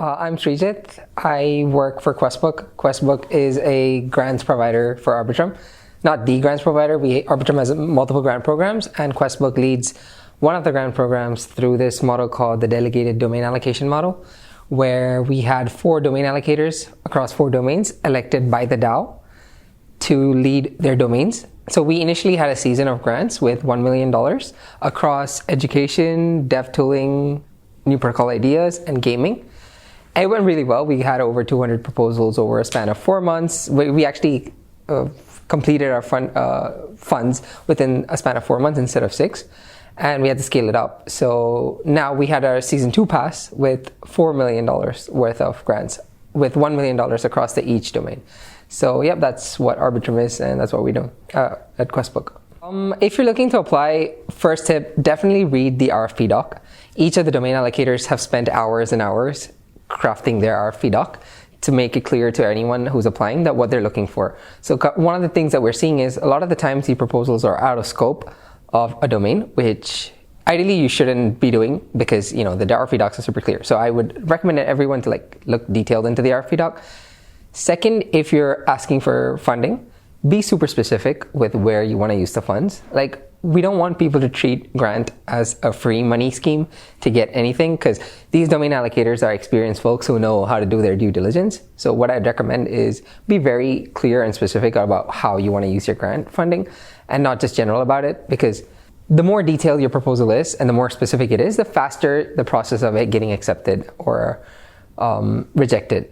I'm Srijith. I work for Questbook. Questbook is a grants provider for Arbitrum. Not the grants provider. Arbitrum has multiple grant programs, and Questbook leads one of the grant programs through this model called the delegated domain allocation model, where we had 4 domain allocators across 4 domains elected by the DAO to lead their domains. So we initially had a season of grants with $1 million across education, dev tooling, new protocol ideas, and gaming. And it went really well. We had over 200 proposals over a span of 4 months. We actually completed our funds within a span of 4 months instead of 6. And we had to scale it up. So now we had our season 2 pass with $4 million worth of grants, with $1 million across each domain. So yep, that's what Arbitrum is, and that's what we do at Questbook. If you're looking to apply, first tip, definitely read the RFP doc. Each of the domain allocators have spent hours and hours crafting their RFP doc to make it clear to anyone who's applying that what they're looking for. So one of the things that we're seeing is a lot of the times the proposals are out of scope of a domain, which ideally you shouldn't be doing because the RFP docs are super clear. So I would recommend everyone to look detailed into the RFP doc. Second, if you're asking for funding, be super specific with where you want to use the funds. We don't want people to treat grant as a free money scheme to get anything, because these domain allocators are experienced folks who know how to do their due diligence. So what I'd recommend is be very clear and specific about how you want to use your grant funding and not just general about it, because the more detailed your proposal is and the more specific it is, the faster the process of it getting accepted or rejected.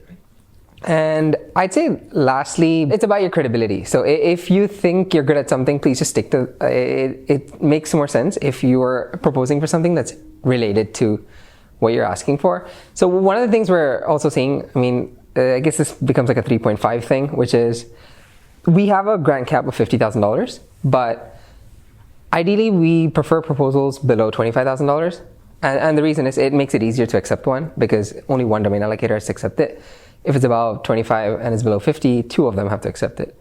And I'd say lastly, it's about your credibility. So if you think you're good at something, please just stick to it. It makes more sense if you're proposing for something that's related to what you're asking for. So one of the things we're also seeing, I guess this becomes like a 3.5 thing, which is we have a grant cap of $50,000, but ideally we prefer proposals below $25,000. And the reason is it makes it easier to accept one because only one domain allocator has to accept it. If it's above 25 and it's below 50, 2 of them have to accept it.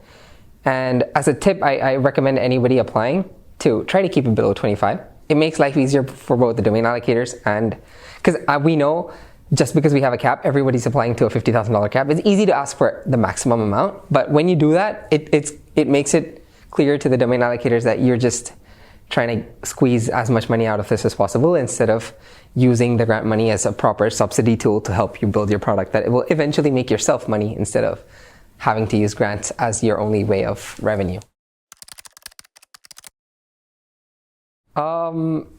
And as a tip, I recommend anybody applying to try to keep it below 25. It makes life easier for both the domain allocators and, because we know just because we have a cap, everybody's applying to a $50,000 cap. It's easy to ask for the maximum amount, but when you do that, it makes it clear to the domain allocators that you're just trying to squeeze as much money out of this as possible instead of using the grant money as a proper subsidy tool to help you build your product that it will eventually make yourself money instead of having to use grants as your only way of revenue.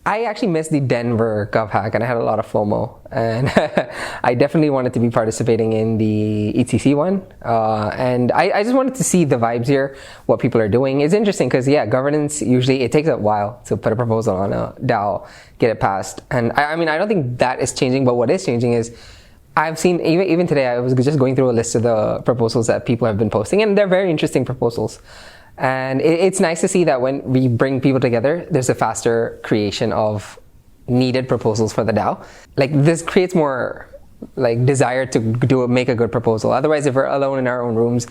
I actually missed the Denver GovHack and I had a lot of FOMO, and I definitely wanted to be participating in the ETC one, and I just wanted to see the vibes here, what people are doing. It's interesting because governance, usually it takes a while to put a proposal on a DAO, get it passed, and I don't think that is changing, but what is changing is I've seen, even today, I was just going through a list of the proposals that people have been posting, and they're very interesting proposals. And it's nice to see that when we bring people together, there's a faster creation of needed proposals for the DAO. This creates more desire to make a good proposal. Otherwise, if we're alone in our own rooms,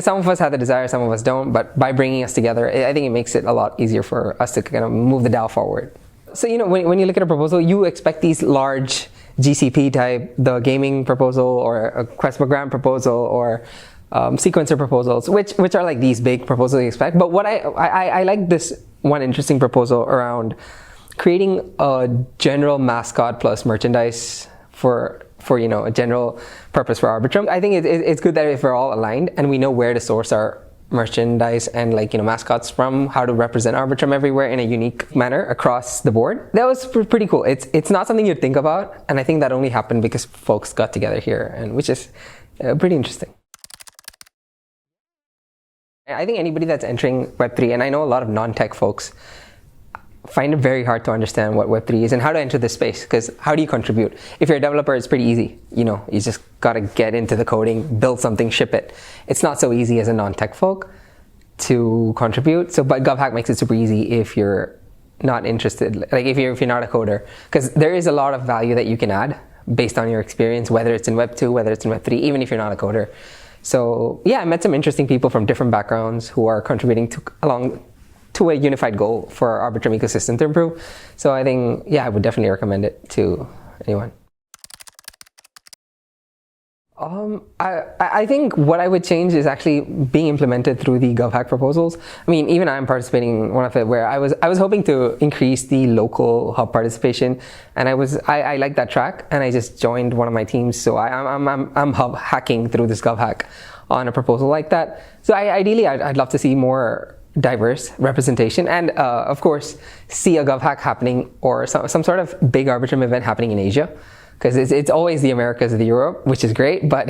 some of us have the desire, some of us don't. But by bringing us together, I think it makes it a lot easier for us to kind of move the DAO forward. So when you look at a proposal, you expect these large GCP type, the gaming proposal or a Questbook grant proposal or sequencer proposals, which are like these big proposals you expect. But what I like this one interesting proposal around creating a general mascot plus merchandise for a general purpose for Arbitrum. I think it's good that if we're all aligned and we know where to source our merchandise and mascots from, how to represent Arbitrum everywhere in a unique manner across the board. That was pretty cool. It's not something you'd think about, and I think that only happened because folks got together here, and which is pretty interesting. I think anybody that's entering Web3, and I know a lot of non-tech folks find it very hard to understand what Web3 is and how to enter this space, because how do you contribute? If you're a developer, it's pretty easy. You just got to get into the coding, build something, ship it. It's not so easy as a non-tech folk to contribute. But GovHack makes it super easy if you're not interested, if you're not a coder, because there is a lot of value that you can add based on your experience, whether it's in Web 2, whether it's in Web 3, even if you're not a coder. So I met some interesting people from different backgrounds who are contributing to a unified goal for our Arbitrum ecosystem to improve. So I think, I would definitely recommend it to anyone. I think what I would change is actually being implemented through the GovHack proposals. I mean, even I'm participating in one of it where I was hoping to increase the local hub participation, and I like that track, and I just joined one of my teams. So I'm hub hacking through this GovHack on a proposal like that. So ideally, I'd love to see more diverse representation, and of course, see a GovHack happening or some sort of big Arbitrum event happening in Asia. Because it's always the Americas or the Europe, which is great, but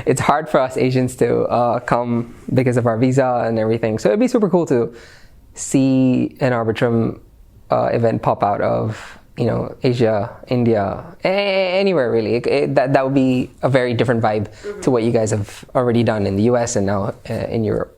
it's hard for us Asians to come because of our visa and everything. So it'd be super cool to see an Arbitrum event pop out of, Asia, India, anywhere really. That would be a very different vibe to what you guys have already done in the US and now in Europe.